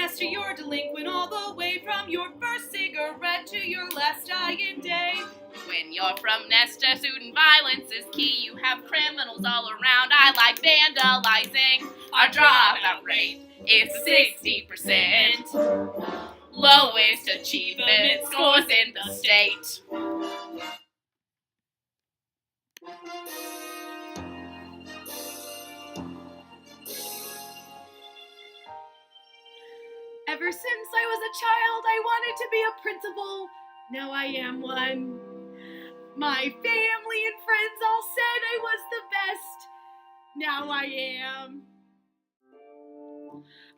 semester you're delinquent all the way from your first cigarette to your last dying day. When you're from Nesta, student violence is key. You have criminals all around. I like vandalizing. Our dropout rate is 60%. Lowest achievement scores in the state. Ever since I was a child, I wanted to be a principal. Now I am one. My family and friends all said I was the best. Now I am.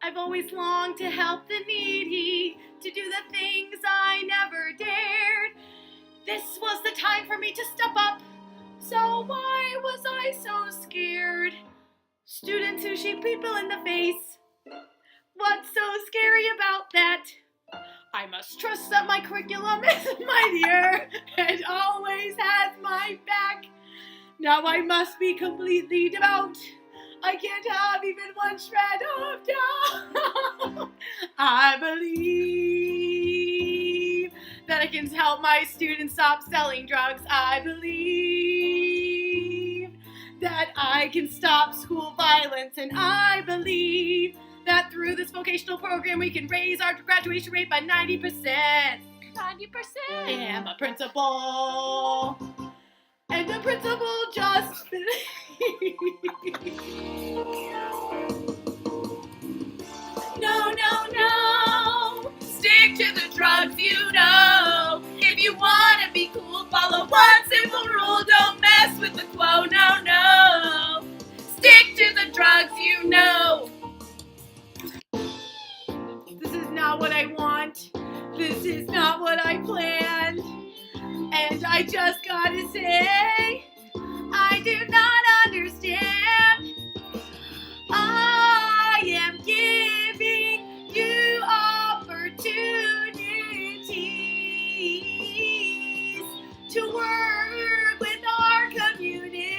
I've always longed to help the needy, to do the things I never dared. This was the time for me to step up. So why was I so scared? Students who shoot people in the face. What's so scary about that? I must trust that my curriculum is mightier and always has my back. Now I must be completely devout. I can't have even one shred of doubt. I believe that I can help my students stop selling drugs. I believe that I can stop school violence, and I believe that through this vocational program we can raise our graduation rate by 90%. 90%. I am a principal, and the principal just No, no, no. Stick to the drugs, you know. If you want to be cool, follow one simple rule. Don't mess with the quo, no, no. Stick to the drugs, you know. This is not what I want. This is not what I planned. And I just gotta say, I do not understand. I am giving you opportunities to work with our communities.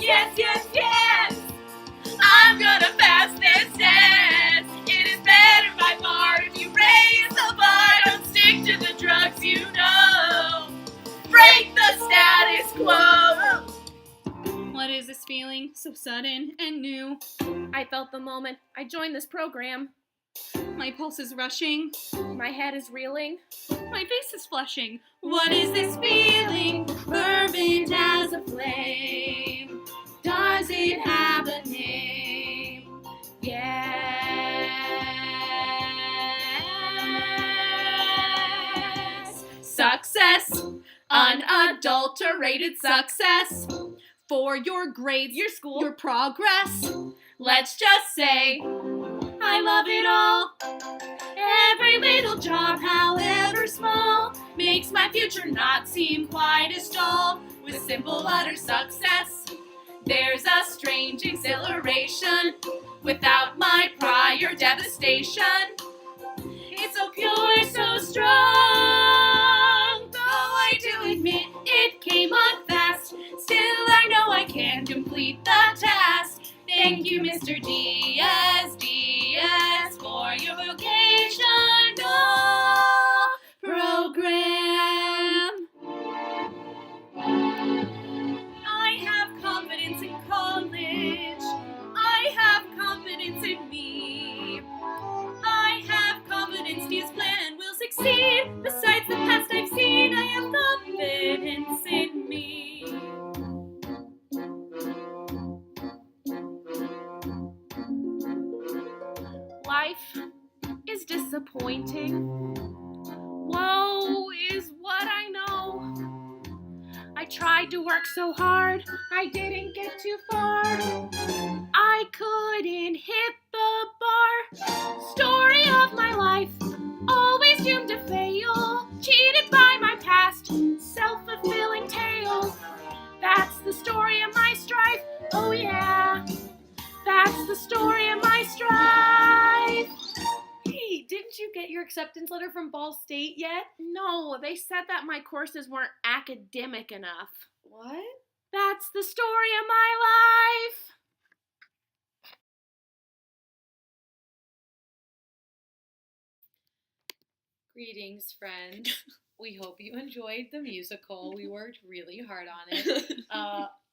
Yes, yes, yes. I'm gonna pass this test. It is better by far if you raise the bar. Don't stick to the drugs, you know. Break the status quo. What is this feeling so sudden and new? I felt the moment I joined this program. My pulse is rushing. My head is reeling. My face is flushing. What is this feeling? Fervent as a flame. Does it have a name? Yes. Success. Unadulterated success. For your grades, your school, your progress. Let's just say, I love it all. Every little job, however small, makes my future not seem quite as dull. With simple utter success, there's a strange exhilaration. Without my prior devastation, it's so pure, so strong. Though I do admit it came on fast, still I know I can complete the task. Thank you, Mr. Diaz, for your vocational program. I have confidence in college. I have confidence in me. I have confidence Diaz's plan will succeed. Besides the past I've seen, I have confidence in me. Life is disappointing. Woe is what I know. I tried to work so hard, I didn't get too far. I couldn't hit the bar. Story of my life, always doomed to fail. Cheated by my past, self-fulfilling tale. That's the story of my strife, oh yeah. That's the story of my strife. Hey, didn't you get your acceptance letter from Ball State yet? No, they said that my courses weren't academic enough. What? That's the story of my life. Greetings, friends. We hope you enjoyed the musical. We worked really hard on it.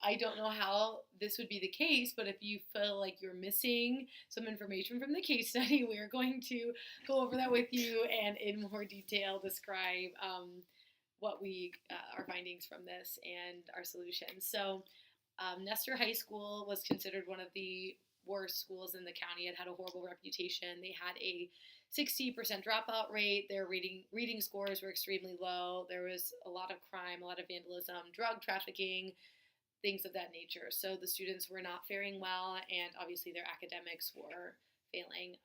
I don't know how this would be the case, but if you feel like you're missing some information from the case study, we're going to go over that with you and in more detail describe what our findings from this and our solutions. So, Nestor High School was considered one of the worst schools in the county. It had a horrible reputation. They had a 60% dropout rate. Their reading scores were extremely low. There was a lot of crime, a lot of vandalism, drug trafficking, things of that nature. So the students were not faring well, and obviously their academics were failing.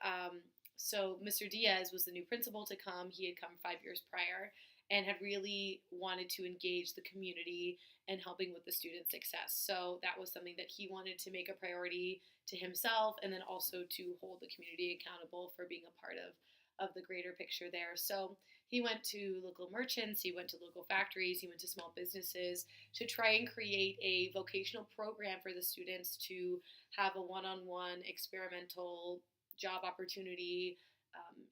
So Mr. Diaz was the new principal to come. He had come 5 years prior and had really wanted to engage the community and helping with the student success. So that was something that he wanted to make a priority to himself, and then also to hold the community accountable for being a part of the greater picture there. So he went to local merchants, he went to local factories, he went to small businesses to try and create a vocational program for the students to have a one-on-one experimental job opportunity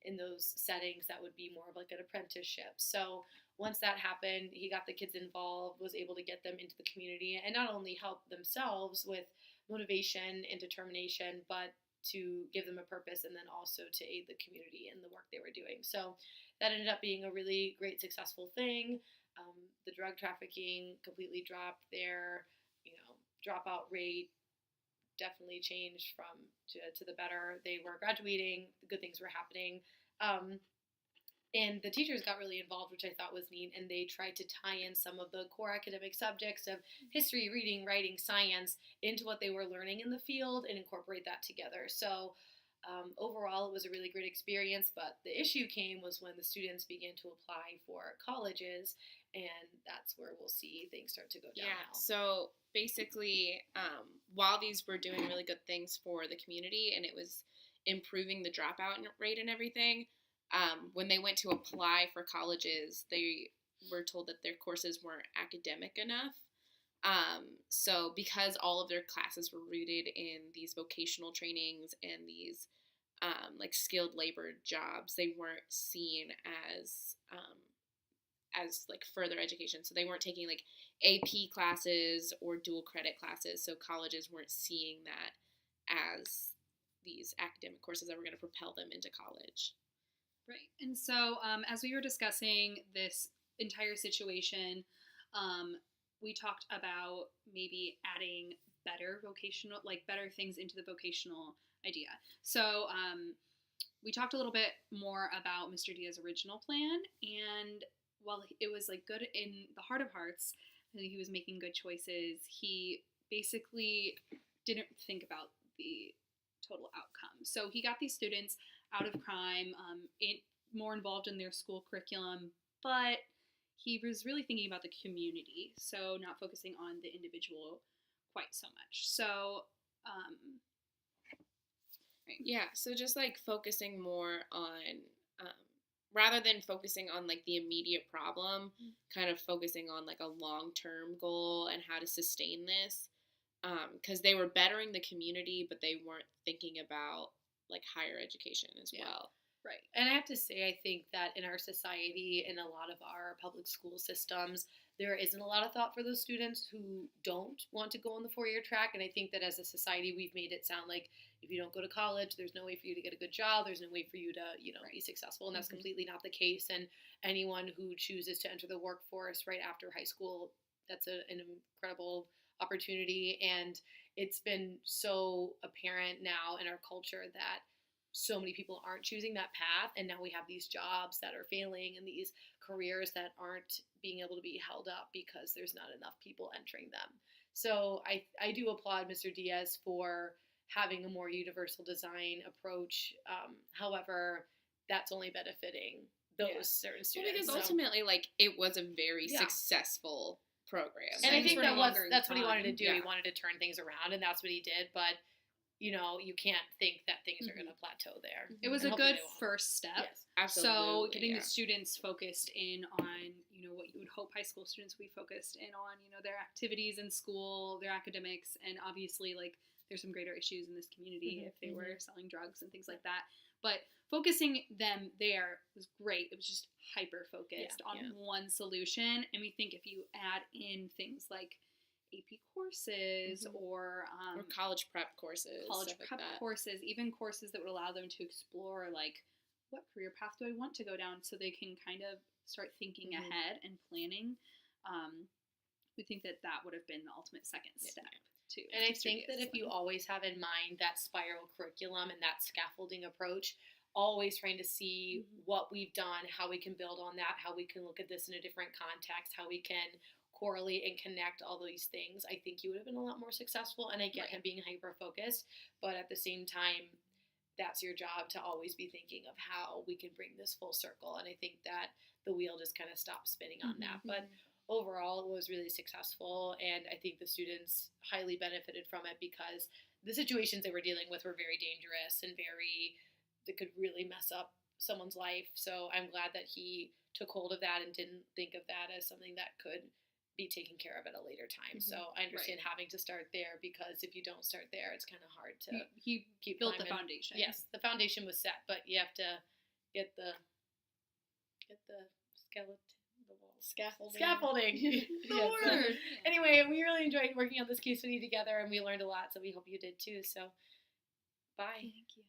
in those settings that would be more of like an apprenticeship. So once that happened, he got the kids involved, was able to get them into the community, and not only help themselves with motivation and determination, but to give them a purpose, and then also to aid the community in the work they were doing. So that ended up being a really great, successful thing. The drug trafficking completely dropped. Their, dropout rate definitely changed to the better. They were graduating, good things were happening. And the teachers got really involved, which I thought was neat, and they tried to tie in some of the core academic subjects of history, reading, writing, science into what they were learning in the field and incorporate that together. So overall, it was a really great experience, but the issue was when the students began to apply for colleges, and that's where we'll see things start to go downhill. Yeah, so basically, while these were doing really good things for the community and it was improving the dropout rate and everything, when they went to apply for colleges, they were told that their courses weren't academic enough. So because all of their classes were rooted in these vocational trainings and these like skilled labor jobs, they weren't seen as like further education. So they weren't taking like AP classes or dual credit classes. So colleges weren't seeing that as these academic courses that were going to propel them into college. Right. And so as we were discussing this entire situation, we talked about maybe adding better things into the vocational idea. So we talked a little bit more about Mr. Diaz's original plan, and while it was like good in the heart of hearts, and he was making good choices, he basically didn't think about the total outcome. So he got these students out of crime, more involved in their school curriculum, but he was really thinking about the community, so not focusing on the individual quite so much. So, right. Yeah, so just like focusing more on, rather than focusing on like the immediate problem, kind of focusing on like a long-term goal and how to sustain this, because they were bettering the community, but they weren't thinking about like higher education as well. Right. And I have to say, I think that in our society, in a lot of our public school systems, there isn't a lot of thought for those students who don't want to go on the four-year track. And I think that as a society, we've made it sound like if you don't go to college, there's no way for you to get a good job. There's no way for you to, be successful. And that's completely not the case. And anyone who chooses to enter the workforce right after high school, that's an incredible opportunity. And it's been so apparent now in our culture that so many people aren't choosing that path, and now we have these jobs that are failing and these careers that aren't being able to be held up because there's not enough people entering them. So I do applaud Mr. Diaz for having a more universal design approach. However, that's only benefiting those certain students. Well, because ultimately, like, it was a very successful program. And I think that's what he wanted to do. Yeah. He wanted to turn things around, and that's what he did. But you know, you can't think that things are going to plateau there. It was And a hopefully good they won't. first step. Yes, So absolutely. getting the students focused in on, you know, what you would hope high school students would be focused in on, you know, their activities in school, their academics, and obviously, like, there's some greater issues in this community if they were selling drugs and things like that. But focusing them there was great. It was just hyper-focused on one solution. And we think if you add in things like AP courses or college prep courses. Courses, even courses that would allow them to explore, like, what career path do I want to go down, so they can kind of start thinking ahead and planning. We think that that would have been the ultimate second step. Too. And I think that if you always have in mind that spiral curriculum and that scaffolding approach, always trying to see what we've done, how we can build on that, how we can look at this in a different context, how we can correlate and connect all these things, I think you would have been a lot more successful. And I get him being hyper-focused, but at the same time, that's your job to always be thinking of how we can bring this full circle. And I think that the wheel just kind of stops spinning on that. But overall, it was really successful, and I think the students highly benefited from it because the situations they were dealing with were very dangerous and that could really mess up someone's life. So I'm glad that he took hold of that and didn't think of that as something that could be taken care of at a later time. So I understand having to start there, because if you don't start there, it's kind of hard to he keep built climbing. the foundation. Yes, the foundation was set, but you have to get the skeleton. Scaffolding. The word. Anyway, we really enjoyed working on this case study together, and we learned a lot, so we hope you did too. So, bye. Thank you.